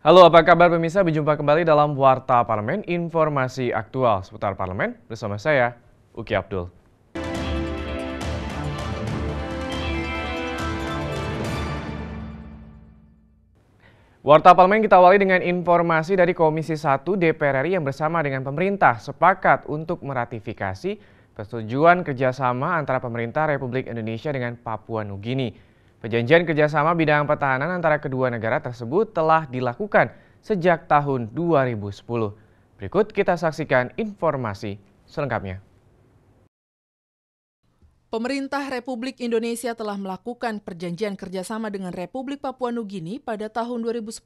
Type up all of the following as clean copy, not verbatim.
Halo, apa kabar pemirsa? Berjumpa kembali dalam Warta Parlemen, informasi aktual seputar parlemen bersama saya, Uki Abdul. Warta Parlemen kita awali dengan informasi dari Komisi 1 DPR RI yang bersama dengan pemerintah sepakat untuk meratifikasi persetujuan kerjasama antara pemerintah Republik Indonesia dengan Papua Nugini. Perjanjian kerjasama bidang pertahanan antara kedua negara tersebut telah dilakukan sejak tahun 2010. Berikut kita saksikan informasi selengkapnya. Pemerintah Republik Indonesia telah melakukan perjanjian kerjasama dengan Republik Papua Nugini pada tahun 2010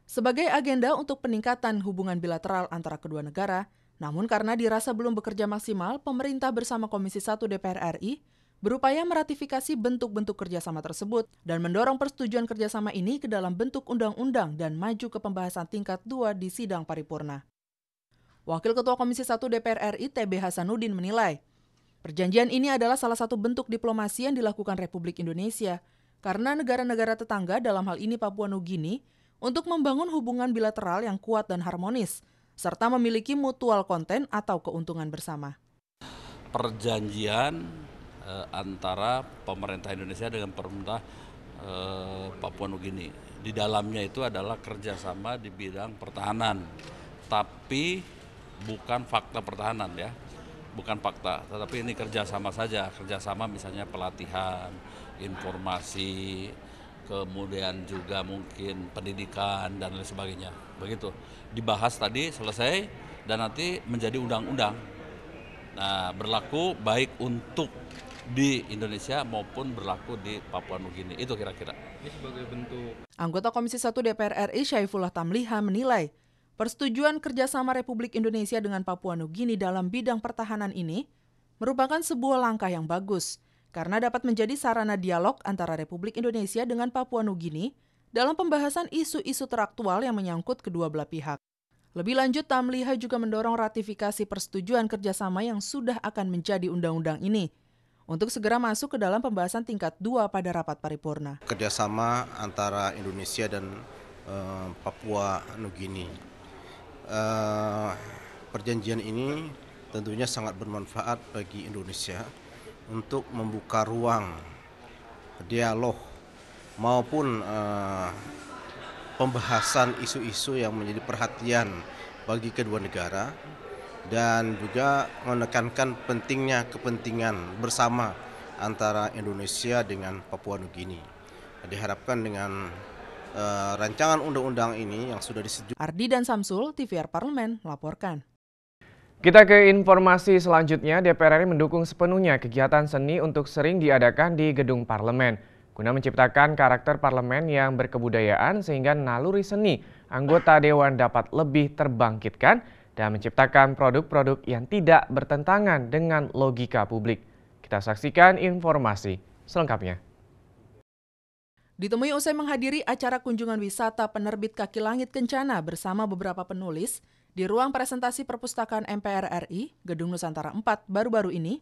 sebagai agenda untuk peningkatan hubungan bilateral antara kedua negara. Namun karena dirasa belum bekerja maksimal, pemerintah bersama Komisi 1 DPR RI berupaya meratifikasi bentuk-bentuk kerjasama tersebut dan mendorong persetujuan kerjasama ini ke dalam bentuk undang-undang dan maju ke pembahasan tingkat 2 di sidang paripurna. Wakil Ketua Komisi 1 DPR RI TB Hasanuddin menilai, perjanjian ini adalah salah satu bentuk diplomasi yang dilakukan Republik Indonesia karena negara-negara tetangga dalam hal ini Papua Nugini untuk membangun hubungan bilateral yang kuat dan harmonis, serta memiliki mutual konten atau keuntungan bersama. Perjanjian antara pemerintah Indonesia dengan pemerintah Papua Nugini. Di dalamnya itu adalah kerjasama di bidang pertahanan, tapi bukan fakta pertahanan ya. Bukan fakta, tetapi ini kerjasama saja, kerjasama misalnya pelatihan, informasi, kemudian juga mungkin pendidikan dan lain sebagainya. Begitu, dibahas tadi selesai dan nanti menjadi undang-undang. Nah, berlaku baik untuk di Indonesia maupun berlaku di Papua Nugini, itu kira-kira. Ini sebagai bentuk. Anggota Komisi 1 DPR RI Syaifullah Tamliha menilai, persetujuan kerjasama Republik Indonesia dengan Papua Nugini dalam bidang pertahanan ini merupakan sebuah langkah yang bagus karena dapat menjadi sarana dialog antara Republik Indonesia dengan Papua Nugini dalam pembahasan isu-isu teraktual yang menyangkut kedua belah pihak. Lebih lanjut, Tamliha juga mendorong ratifikasi persetujuan kerjasama yang sudah akan menjadi undang-undang ini untuk segera masuk ke dalam pembahasan tingkat 2 pada rapat paripurna. Kerjasama antara Indonesia dan Papua Nugini. Perjanjian ini tentunya sangat bermanfaat bagi Indonesia untuk membuka ruang dialog maupun pembahasan isu-isu yang menjadi perhatian bagi kedua negara dan juga menekankan pentingnya kepentingan bersama antara Indonesia dengan Papua Nugini. Diharapkan dengan rancangan undang-undang ini yang sudah disetujui. Ardi dan Samsul, TVR Parlemen, melaporkan. Kita ke informasi selanjutnya, DPR RI mendukung sepenuhnya kegiatan seni untuk sering diadakan di gedung parlemen, guna menciptakan karakter parlemen yang berkebudayaan sehingga naluri seni anggota dewan dapat lebih terbangkitkan dan menciptakan produk-produk yang tidak bertentangan dengan logika publik. Kita saksikan informasi selengkapnya. Ditemui usai menghadiri acara kunjungan wisata penerbit Kaki Langit Kencana bersama beberapa penulis di ruang presentasi perpustakaan MPR RI, Gedung Nusantara 4 baru-baru ini,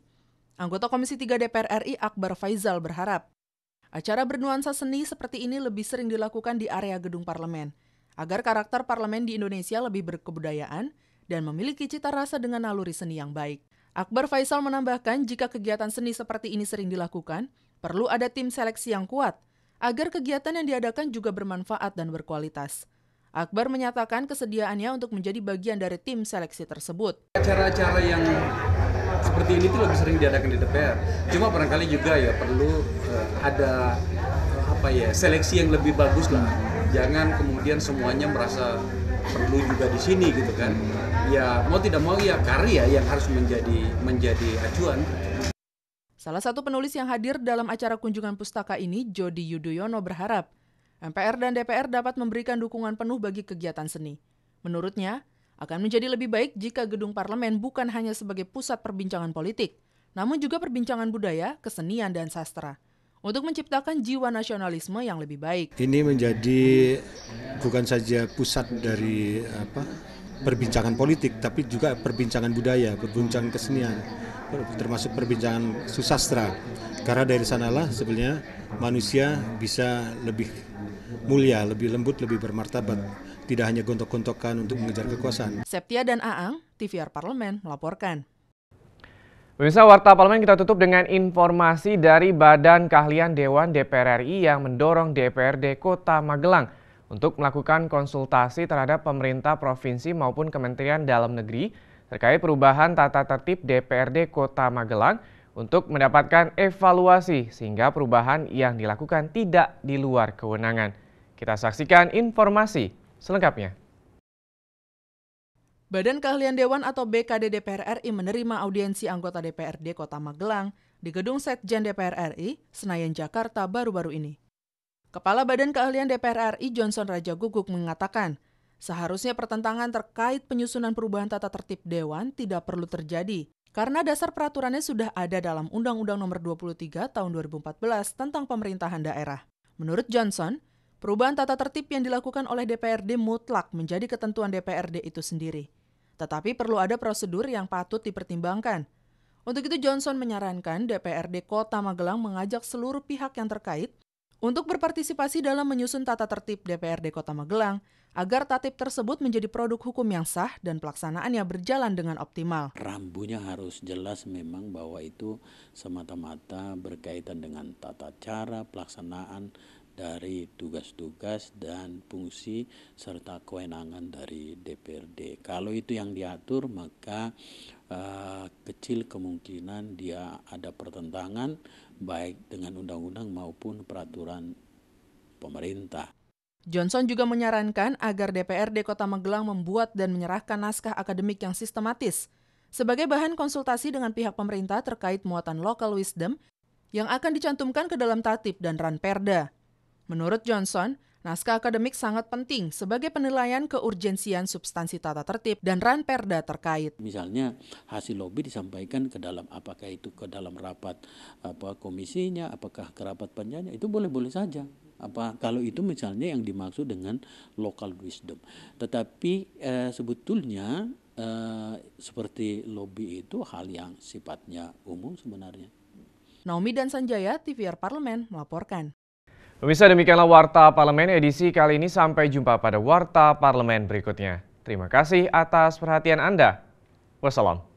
anggota Komisi 3 DPR RI Akbar Faizal berharap acara bernuansa seni seperti ini lebih sering dilakukan di area gedung parlemen, agar karakter parlemen di Indonesia lebih berkebudayaan dan memiliki cita rasa dengan naluri seni yang baik. Akbar Faizal menambahkan jika kegiatan seni seperti ini sering dilakukan, perlu ada tim seleksi yang kuat, agar kegiatan yang diadakan juga bermanfaat dan berkualitas. Akbar menyatakan kesediaannya untuk menjadi bagian dari tim seleksi tersebut. Acara-acara yang seperti ini tuh lebih sering diadakan di DPR. Cuma barangkali juga ya perlu ada seleksi yang lebih bagus lah. Jangan kemudian semuanya merasa perlu juga di sini gitu kan. Ya mau tidak mau ya karya yang harus menjadi acuan. Salah satu penulis yang hadir dalam acara kunjungan pustaka ini, Jody Yudhoyono, berharap MPR dan DPR dapat memberikan dukungan penuh bagi kegiatan seni. Menurutnya, akan menjadi lebih baik jika gedung parlemen bukan hanya sebagai pusat perbincangan politik, namun juga perbincangan budaya, kesenian, dan sastra, untuk menciptakan jiwa nasionalisme yang lebih baik. Ini menjadi bukan saja pusat dari perbincangan politik, tapi juga perbincangan budaya, perbincangan kesenian, termasuk perbincangan susastra. Karena dari sanalah sebenarnya manusia bisa lebih mulia, lebih lembut, lebih bermartabat. tidak hanya gontok-gontokan untuk mengejar kekuasaan. Septia dan Aang, TVR Parlemen melaporkan. Pemirsa Warta Parlemen kita tutup dengan informasi dari Badan Keahlian Dewan DPR RI yang mendorong DPRD Kota Magelang untuk melakukan konsultasi terhadap pemerintah provinsi maupun Kementerian Dalam Negeri terkait perubahan tata tertib DPRD Kota Magelang untuk mendapatkan evaluasi sehingga perubahan yang dilakukan tidak di luar kewenangan. Kita saksikan informasi selengkapnya. Badan Keahlian Dewan atau BKD DPR RI menerima audiensi anggota DPRD Kota Magelang di Gedung Sekjen DPR RI, Senayan, Jakarta baru-baru ini. Kepala Badan Keahlian DPR RI Johnson Raja Guguk mengatakan, seharusnya pertentangan terkait penyusunan perubahan tata tertib Dewan tidak perlu terjadi, karena dasar peraturannya sudah ada dalam Undang-Undang Nomor 23 Tahun 2014 tentang pemerintahan daerah. Menurut Johnson, perubahan tata tertib yang dilakukan oleh DPRD mutlak menjadi ketentuan DPRD itu sendiri. Tetapi perlu ada prosedur yang patut dipertimbangkan. Untuk itu Johnson menyarankan DPRD Kota Magelang mengajak seluruh pihak yang terkait untuk berpartisipasi dalam menyusun tata tertib DPRD Kota Magelang agar tatip tersebut menjadi produk hukum yang sah dan pelaksanaannya berjalan dengan optimal. Rambunya harus jelas memang bahwa itu semata-mata berkaitan dengan tata cara pelaksanaan dari tugas-tugas dan fungsi serta kewenangan dari DPRD. Kalau itu yang diatur, maka kecil kemungkinan dia ada pertentangan baik dengan undang-undang maupun peraturan pemerintah. Johnson juga menyarankan agar DPRD Kota Magelang membuat dan menyerahkan naskah akademik yang sistematis sebagai bahan konsultasi dengan pihak pemerintah terkait muatan local wisdom yang akan dicantumkan ke dalam tatip dan ranperda. Menurut Johnson, naskah akademik sangat penting sebagai penilaian keurgensian substansi tata tertib dan ranperda terkait. Misalnya hasil lobby disampaikan ke dalam, apakah itu ke dalam rapat komisinya, apakah ke rapat panjanya, itu boleh-boleh saja. Kalau itu misalnya yang dimaksud dengan local wisdom. Tetapi sebetulnya seperti lobby itu hal yang sifatnya umum sebenarnya. Naomi dan Sanjaya, TVR Parlemen melaporkan. Pemirsa, demikianlah Warta Parlemen edisi kali ini. Sampai jumpa pada Warta Parlemen berikutnya. Terima kasih atas perhatian Anda. Wassalam.